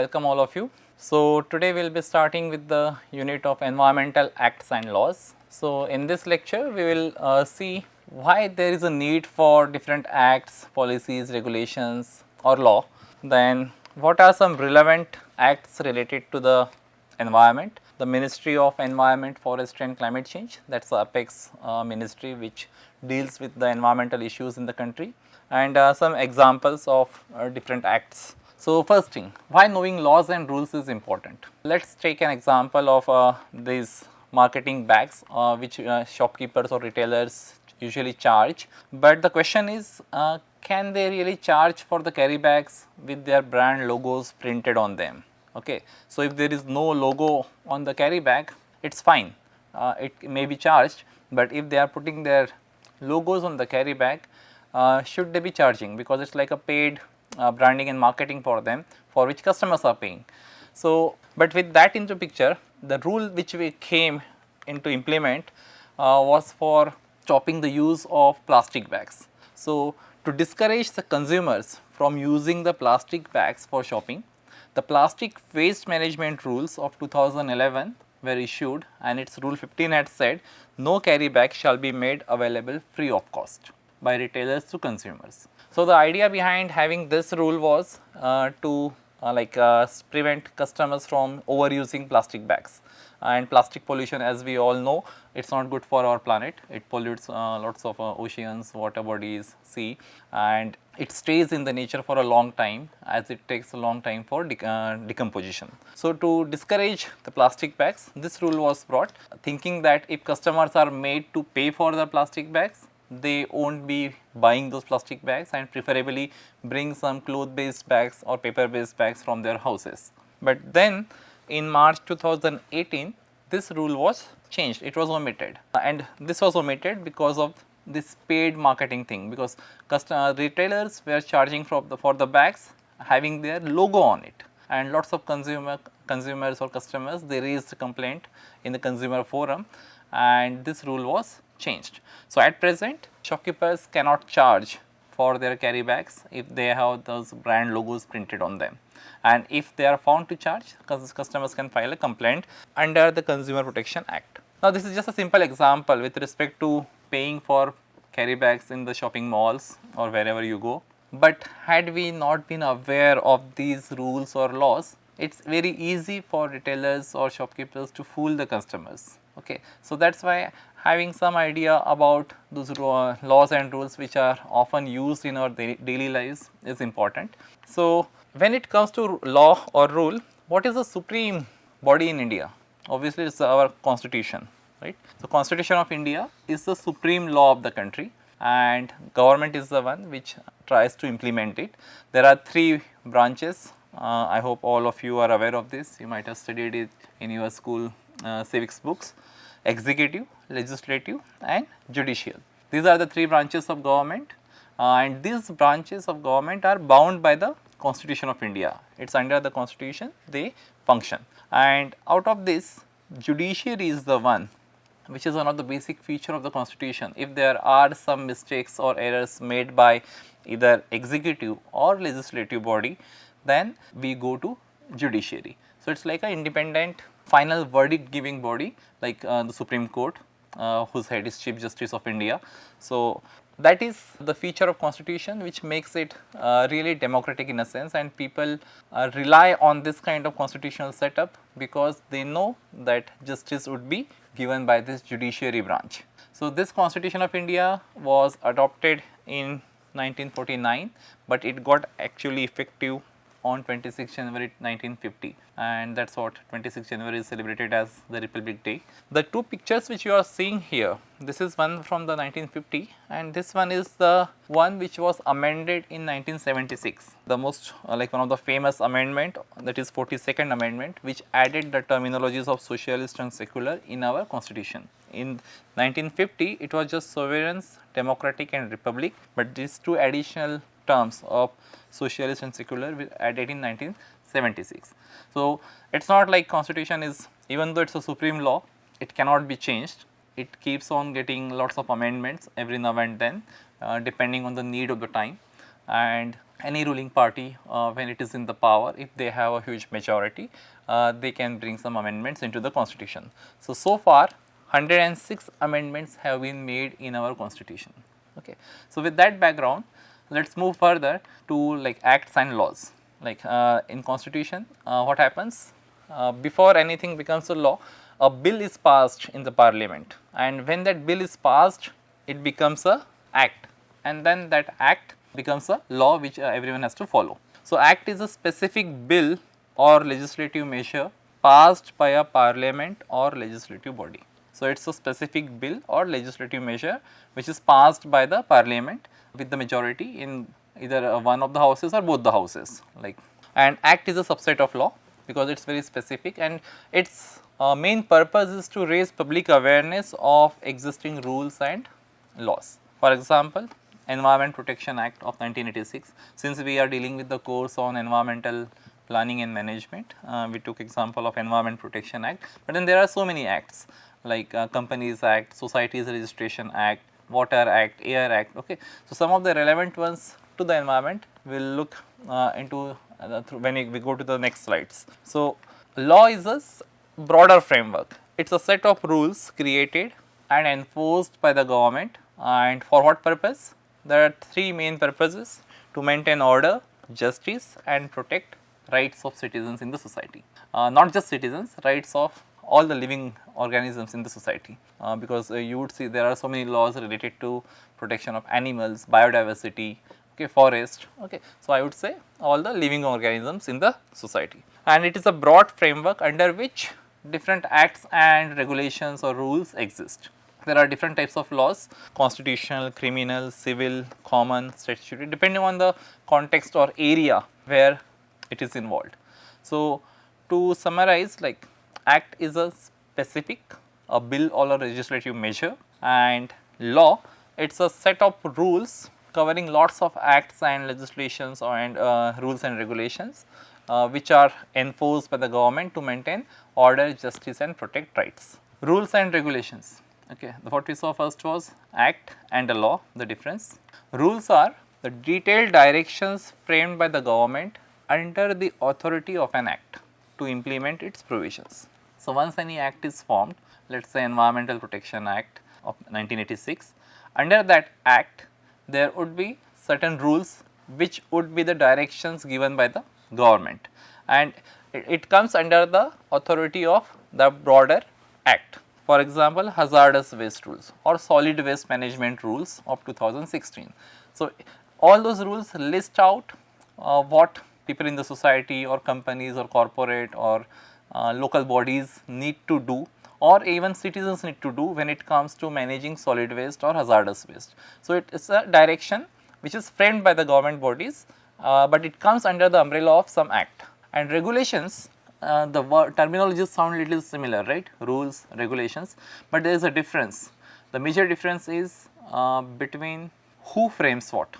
welcome all of you. So, today we will be starting with the unit of environmental acts and laws. So, in this lecture we will see why there is a need for different acts, policies, regulations or law. Then what are some relevant acts related to the environment. The Ministry of Environment, Forestry and Climate Change, that is the apex ministry which deals with the environmental issues in the country, and some examples of different acts. So, first thing, why knowing laws and rules is important. Let us take an example of these marketing bags which shopkeepers or retailers usually charge, but the question is can they really charge for the carry bags with their brand logos printed on them? Okay. So, if there is no logo on the carry bag, it is fine, it may be charged, but if they are putting their logos on the carry bag, should they be charging, because it is like a paid branding and marketing for them, for which customers are paying. So, but with that into picture, the rule which we came into implement was for stopping the use of plastic bags. So, to discourage the consumers from using the plastic bags for shopping, the plastic waste management rules of 2011 were issued, and its rule 15 had said no carry bag shall be made available free of cost by retailers to consumers. So, the idea behind having this rule was to prevent customers from overusing plastic bags, and plastic pollution, as we all know, it is not good for our planet. It pollutes lots of oceans, water bodies, sea, and it stays in the nature for a long time, as it takes a long time for decomposition. So, to discourage the plastic bags, this rule was brought, thinking that if customers are made to pay for the plastic bags, they won't be buying those plastic bags and preferably bring some cloth based bags or paper based bags from their houses. But then in March 2018, this rule was changed, it was omitted, and this was omitted because of this paid marketing thing, because retailers were charging for the bags having their logo on it, and lots of consumers or customers, they raised a complaint in the consumer forum, and this rule was changed. So, at present shopkeepers cannot charge for their carry bags if they have those brand logos printed on them, and if they are found to charge, customers can file a complaint under the Consumer Protection Act. Now, this is just a simple example with respect to paying for carry bags in the shopping malls or wherever you go, but had we not been aware of these rules or laws, it is very easy for retailers or shopkeepers to fool the customers. Okay. So, that is why having some idea about those laws and rules which are often used in our daily lives is important. So, when it comes to law or rule, what is the supreme body in India? Obviously, it is our constitution, right. So, Constitution of India is the supreme law of the country, and government is the one which tries to implement it. There are three branches. I hope all of you are aware of this, you might have studied it in your school civics books: executive, legislative and judicial. These are the three branches of government, and these branches of government are bound by the Constitution of India. It is under the constitution they function, and out of this, judiciary is the one which is one of the basic feature of the constitution. If there are some mistakes or errors made by either executive or legislative body, then we go to judiciary. So, it is like an independent final verdict giving body, like the Supreme Court, whose head is Chief Justice of India. So, that is the feature of constitution which makes it really democratic in a sense, and people rely on this kind of constitutional setup because they know that justice would be given by this judiciary branch. So, this Constitution of India was adopted in 1949, but it got actually effective on 26 January 1950, and that is what 26 January is celebrated as the Republic Day. The two pictures which you are seeing here, this is one from the 1950 and this one is the one which was amended in 1976. The most like one of the famous amendment, that is 42nd amendment, which added the terminologies of socialist and secular in our constitution. In 1950 it was just sovereigns, democratic and republic, but these two additional terms of socialist and secular were added in 1976. So, it is not like constitution is, even though it is a supreme law, it cannot be changed. It keeps on getting lots of amendments every now and then depending on the need of the time, and any ruling party when it is in the power, if they have a huge majority, they can bring some amendments into the constitution. So far 106 amendments have been made in our constitution. Okay. So, with that background, let us move further to like acts and laws. Like in constitution, what happens before anything becomes a law, a bill is passed in the parliament, and when that bill is passed, it becomes a act, and then that act becomes a law which everyone has to follow. So, act is a specific bill or legislative measure passed by a parliament or legislative body. So, it is a specific bill or legislative measure which is passed by the parliament with the majority in either one of the houses or both the houses, like. And act is a subset of law because it is very specific, and its main purpose is to raise public awareness of existing rules and laws. For example, Environment Protection Act of 1986, since we are dealing with the course on environmental planning and management, we took example of Environment Protection Act, but then there are so many acts like Companies Act, Societies Registration Act, Water Act, Air Act. Okay. So, some of the relevant ones to the environment we will look into when we go to the next slides. So, law is a broader framework. It is a set of rules created and enforced by the government, and for what purpose? There are three main purposes: to maintain order, justice, and protect rights of citizens in the society. Not just citizens, rights of all the living organisms in the society, because you would see there are so many laws related to protection of animals, biodiversity, okay, forest. Okay. So, I would say all the living organisms in the society, and it is a broad framework under which different acts and regulations or rules exist. There are different types of laws: constitutional, criminal, civil, common, statutory, depending on the context or area where it is involved. So, to summarize, like act is a specific, a bill or a legislative measure, and law, it is a set of rules covering lots of acts and legislations and rules and regulations which are enforced by the government to maintain order, justice, and protect rights. Rules and regulations. Okay. What we saw first was act and a law, the difference. Rules are the detailed directions framed by the government under the authority of an act to implement its provisions. So, once any act is formed, let us say Environmental Protection Act of 1986, under that act there would be certain rules which would be the directions given by the government, and it comes under the authority of the broader act. For example, hazardous waste rules or solid waste management rules of 2016. So, all those rules list out what people in the society or companies or corporate or local bodies need to do, or even citizens need to do when it comes to managing solid waste or hazardous waste. So, it is a direction which is framed by the government bodies, but it comes under the umbrella of some act. And regulations, the terminologies sound little similar, right, rules, regulations, but there is a difference. The major difference is between who frames what.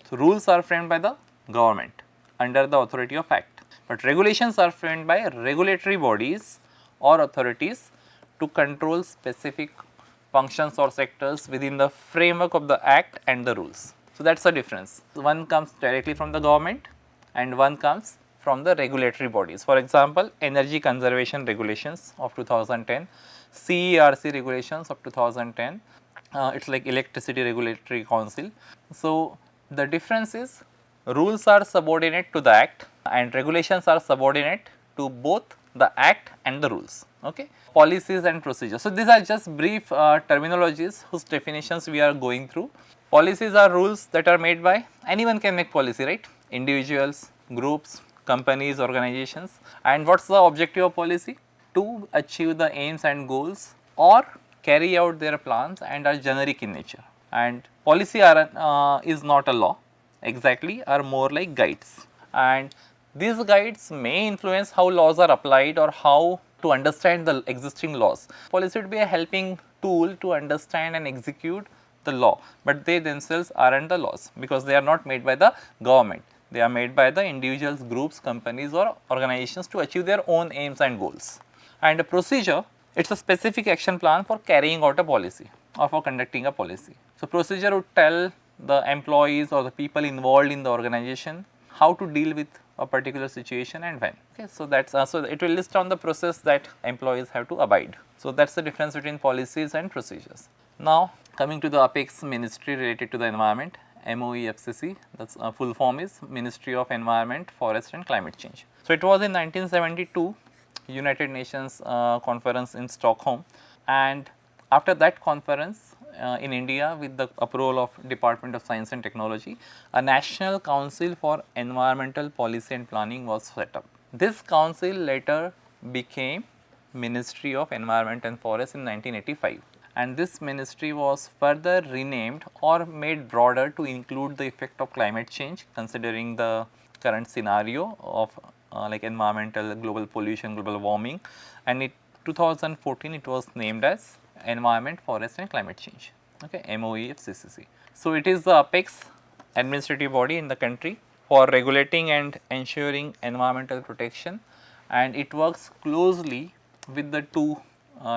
So, rules are framed by the government under the authority of act, but regulations are framed by regulatory bodies or authorities to control specific functions or sectors within the framework of the act and the rules. So, that is the difference. One comes directly from the government and one comes from the regulatory bodies. For example, Energy Conservation Regulations of 2010, CERC regulations of 2010, it is like Electricity Regulatory Council. So, the difference is rules are subordinate to the act and regulations are subordinate to both the act and the rules. Okay. Policies and procedures. So, these are just brief terminologies whose definitions we are going through. Policies are rules that are made by anyone can make policy, right, individuals, groups, companies, organizations. And what is the objective of policy? To achieve the aims and goals or carry out their plans and are generic in nature. And policy is not a law exactly, are more like guides, and these guides may influence how laws are applied or how to understand the existing laws. Policy would be a helping tool to understand and execute the law, but they themselves are not the laws because they are not made by the government. They are made by the individuals, groups, companies or organizations to achieve their own aims and goals. And a procedure, it is a specific action plan for carrying out a policy or for conducting a policy. So, procedure would tell the employees or the people involved in the organization how to deal with a particular situation and when. Okay, so that's so it will list down the process that employees have to abide. So that's the difference between policies and procedures. Now coming to the apex ministry related to the environment, MoEFCC, that's full form is Ministry of Environment, Forest and Climate Change. So it was in 1972 United Nations conference in Stockholm, and after that conference in India, with the approval of Department of Science and Technology, a National Council for Environmental Policy and Planning was set up. This council later became Ministry of Environment and Forest in 1985, and this ministry was further renamed or made broader to include the effect of climate change, considering the current scenario of like environmental, global pollution, global warming, and in 2014 it was named as Environment, Forest and Climate Change, okay, MoEFCC. So it is the apex administrative body in the country for regulating and ensuring environmental protection, and it works closely with the two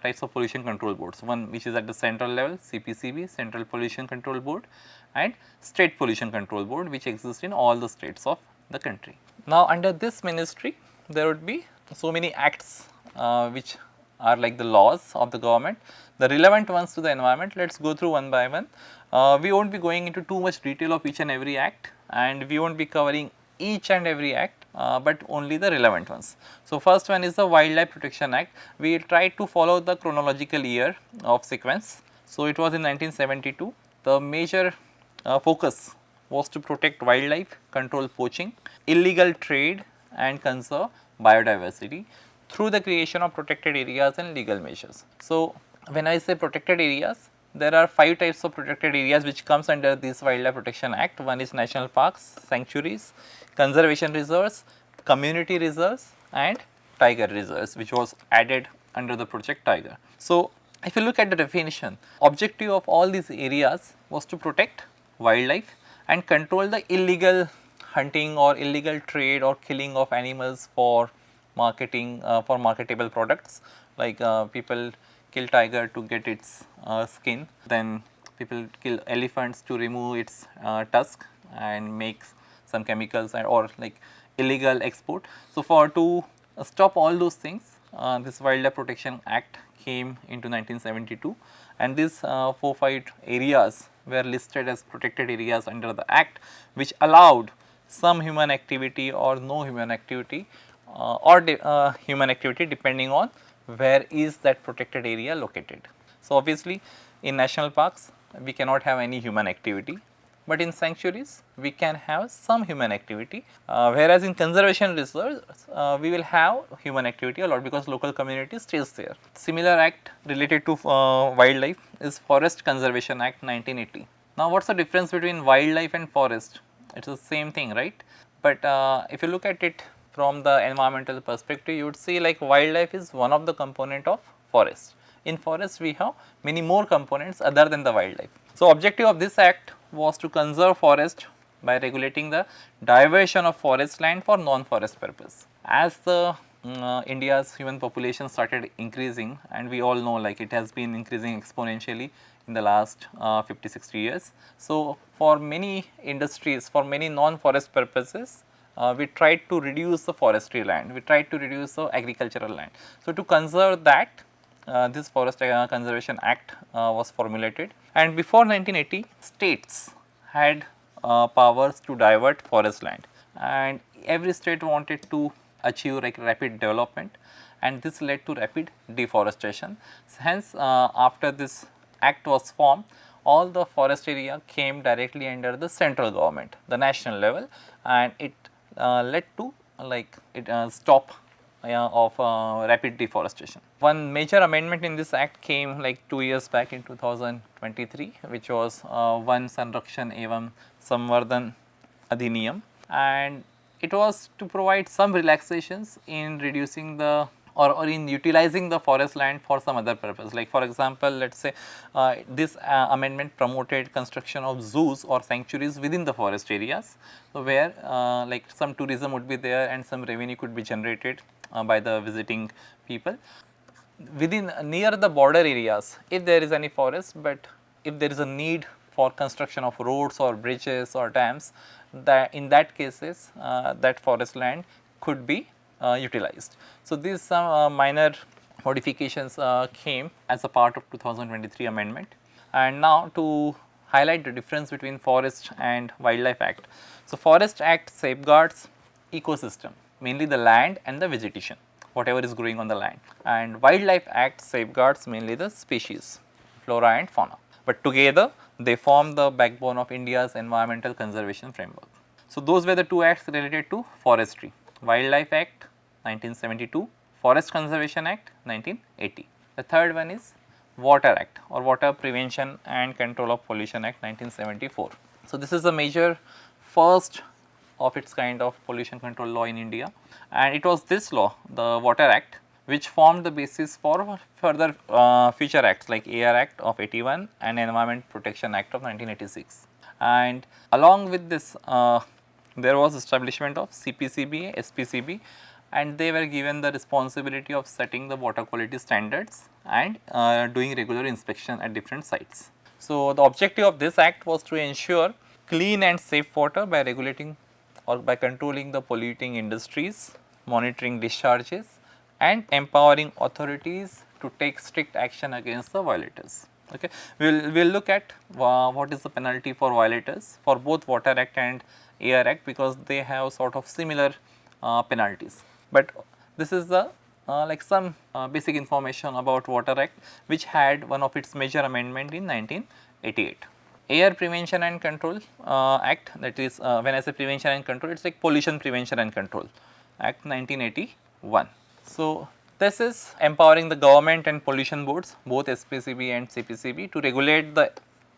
types of pollution control boards, one which is at the central level, CPCB, Central Pollution Control Board, and State Pollution Control Board, which exists in all the states of the country. Now under this ministry there would be so many acts which are like the laws of the government, the relevant ones to the environment. Let us go through one by one. We will not be going into too much detail of each and every act, and we will not be covering each and every act, but only the relevant ones. So first one is the Wildlife Protection Act. We try to follow the chronological year of sequence. So it was in 1972. The major focus was to protect wildlife, control poaching, illegal trade and conserve biodiversity through the creation of protected areas and legal measures. So when I say protected areas, there are 5 types of protected areas which comes under this Wildlife Protection Act. One is national parks, sanctuaries, conservation reserves, community reserves and tiger reserves, which was added under the Project Tiger. So if you look at the definition, objective of all these areas was to protect wildlife and control the illegal hunting or illegal trade or killing of animals for marketing, for marketable products, like people kill tiger to get its skin, then people kill elephants to remove its tusk and make some chemicals or like illegal export. So for to stop all those things, this Wildlife Protection Act came into 1972, and these 4-5 areas were listed as protected areas under the act, which allowed some human activity or no human activity or human activity depending on where is that protected area located. So obviously in national parks we cannot have any human activity, but in sanctuaries we can have some human activity, whereas in conservation reserves we will have human activity a lot because local community stays there. Similar act related to wildlife is Forest Conservation Act 1980. Now what is the difference between wildlife and forest? It is the same thing, right? But if you look at it from the environmental perspective, you would see like wildlife is one of the component of forest. In forest we have many more components other than the wildlife. So objective of this act was to conserve forest by regulating the diversion of forest land for non-forest purpose. As the India's human population started increasing, and we all know like it has been increasing exponentially in the last 50-60 years. So for many industries, for many non-forest purposes, we tried to reduce the forestry land, we tried to reduce the agricultural land. So to conserve that, this Forest Conservation Act was formulated, and before 1980 states had powers to divert forest land, and every state wanted to achieve like rapid development, and this led to rapid deforestation. Hence after this act was formed, all the forest area came directly under the central government, the national level, and it led to like it stop of rapid deforestation. One major amendment in this act came like 2 years back in 2023, which was Van Sanrakshan Evam Samvardhan Adhiniyam, and it was to provide some relaxations in reducing the or in utilizing the forest land for some other purpose. Like for example, let us say this amendment promoted construction of zoos or sanctuaries within the forest areas, so where like some tourism would be there and some revenue could be generated by the visiting people. Within near the border areas, if there is any forest, but if there is a need for construction of roads or bridges or dams, that in that cases that forest land could be utilized. So, these some minor modifications came as a part of 2023 amendment. And now to highlight the difference between Forest and Wildlife Act. So, Forest Act safeguards ecosystem, mainly the land and the vegetation, whatever is growing on the land, and Wildlife Act safeguards mainly the species, flora and fauna, but together they form the backbone of India's environmental conservation framework. So, those were the two acts related to forestry: Wildlife Act 1972, Forest Conservation Act 1980. The third one is Water Act or Water Prevention and Control of Pollution Act 1974. So, this is the major first of its kind of pollution control law in India, and it was this law, the Water Act, which formed the basis for further future acts like Air Act of 81 and Environment Protection Act of 1986. And along with this there was establishment of CPCB, SPCB, and they were given the responsibility of setting the water quality standards and doing regular inspection at different sites. So, the objective of this act was to ensure clean and safe water by regulating or by controlling the polluting industries, monitoring discharges, and empowering authorities to take strict action against the violators. Okay. We'll look at what is the penalty for violators for both Water Act and Air Act, because they have sort of similar penalties. But this is the like some basic information about Water Act, which had one of its major amendment in 1988. Air Prevention and Control Act, that is when I say prevention and control, it is like Pollution Prevention and Control Act 1981. So, this is empowering the government and pollution boards, both SPCB and CPCB, to regulate the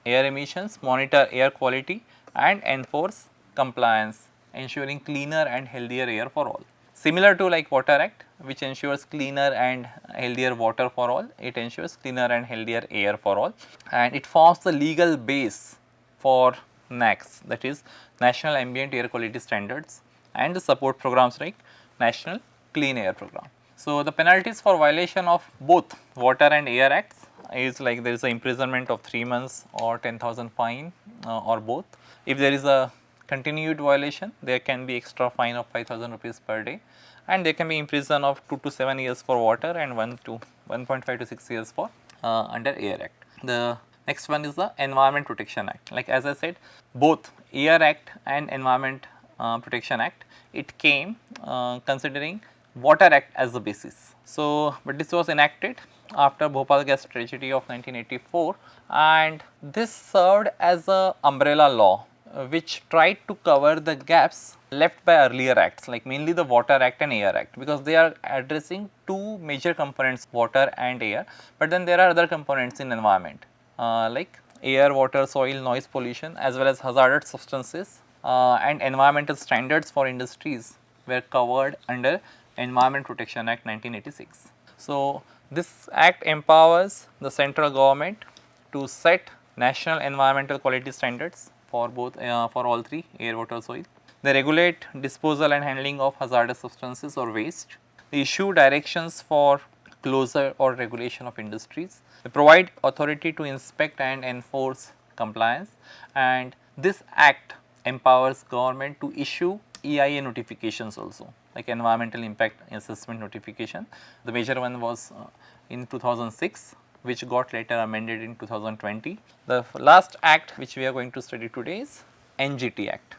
air emissions, monitor air quality and enforce compliance, ensuring cleaner and healthier air for all. Similar to like Water Act, which ensures cleaner and healthier water for all, it ensures cleaner and healthier air for all, and it forms the legal base for NAAQS, that is National Ambient Air Quality Standards, and the support programs like National Clean Air Program. So, the penalties for violation of both Water and Air Acts is like there is a imprisonment of 3 months or 10,000 fine or both. If there is a continued violation, there can be extra fine of 5,000 rupees per day, and there can be imprisonment of 2 to 7 years for Water and 1.5 to 6 years for under Air Act. The next one is the Environment Protection Act. Like as I said, both Air Act and Environment Protection Act, it came considering Water Act as the basis. So, but this was enacted after Bhopal gas tragedy of 1984, and this served as a umbrella law which tried to cover the gaps left by earlier acts, like mainly the Water Act and Air Act, because they are addressing two major components, water and air, but then there are other components in environment like air, water, soil, noise pollution, as well as hazardous substances and environmental standards for industries were covered under Environment Protection Act 1986. So, this act empowers the central government to set national environmental quality standards for both for all three, air, water, soil. They regulate disposal and handling of hazardous substances or waste. They issue directions for closure or regulation of industries. They provide authority to inspect and enforce compliance, and this act empowers government to issue EIA notifications also, like environmental impact assessment notification. The major one was in 2006, which got later amended in 2020. The last act which we are going to study today is NGT Act.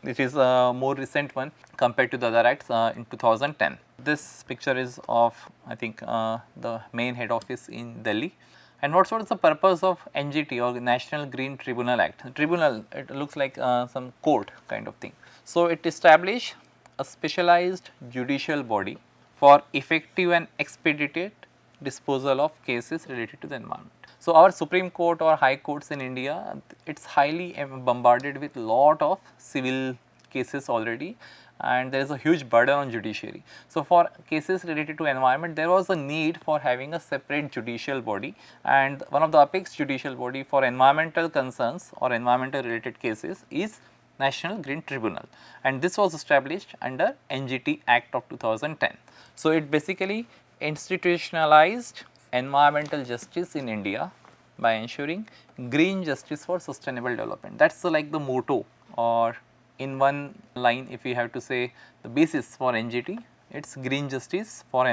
This is a more recent one compared to the other acts in 2010. This picture is of, I think, the main head office in Delhi. And what is the purpose of NGT or National Green Tribunal Act? Tribunal, it looks like some court kind of thing. So, it established a specialized judicial body for effective and expedited disposal of cases related to the environment. So, our Supreme Court or High Courts in India, it is highly bombarded with lot of civil cases already, and there is a huge burden on judiciary. So, for cases related to environment, there was a need for having a separate judicial body, and one of the apex judicial body for environmental concerns or environmental related cases is National Green Tribunal, and this was established under NGT Act of 2010. So, it basically institutionalized environmental justice in India by ensuring green justice for sustainable development. That is like the motto, or in one line if we have to say the basis for NGT, it is green justice for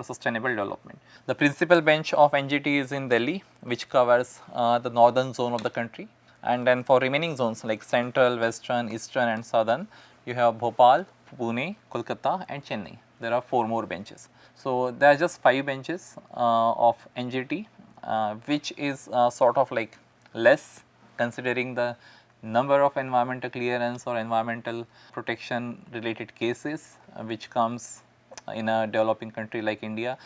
sustainable development. The principal bench of NGT is in Delhi, which covers the northern zone of the country, and then for remaining zones like central, western, eastern and southern, you have Bhopal, Pune, Kolkata and Chennai. There are 4 more benches. So, there are just 5 benches of NGT, which is sort of like less considering the number of environmental clearance or environmental protection related cases which comes in a developing country like India,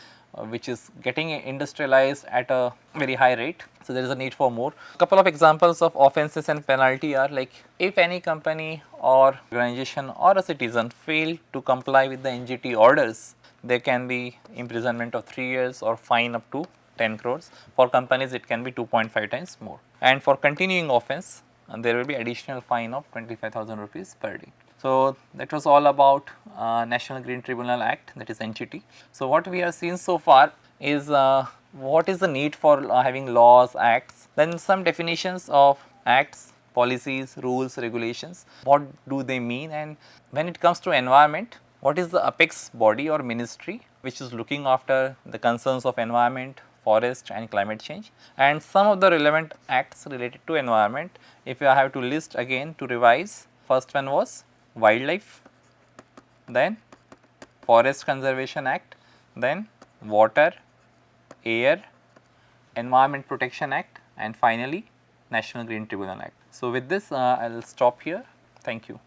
which is getting industrialized at a very high rate. So, there is a need for more. Couple of examples of offences and penalty are like, if any company or organization or a citizen fail to comply with the NGT orders, there can be imprisonment of 3 years or fine up to 10 crores. For companies it can be 2.5 times more, and for continuing offence there will be additional fine of 25,000 rupees per day. So, that was all about National Green Tribunal Act, that is NGT. So, what we have seen so far is what is the need for having laws, acts, then some definitions of acts, policies, rules, regulations, what do they mean, and when it comes to environment, what is the apex body or ministry which is looking after the concerns of environment, forest and climate change, and some of the relevant acts related to environment. If I have to list again to revise, first one was Wildlife, then Forest Conservation Act, then Water, Air, Environment Protection Act, and finally National Green Tribunal Act. So, with this I will stop here. Thank you.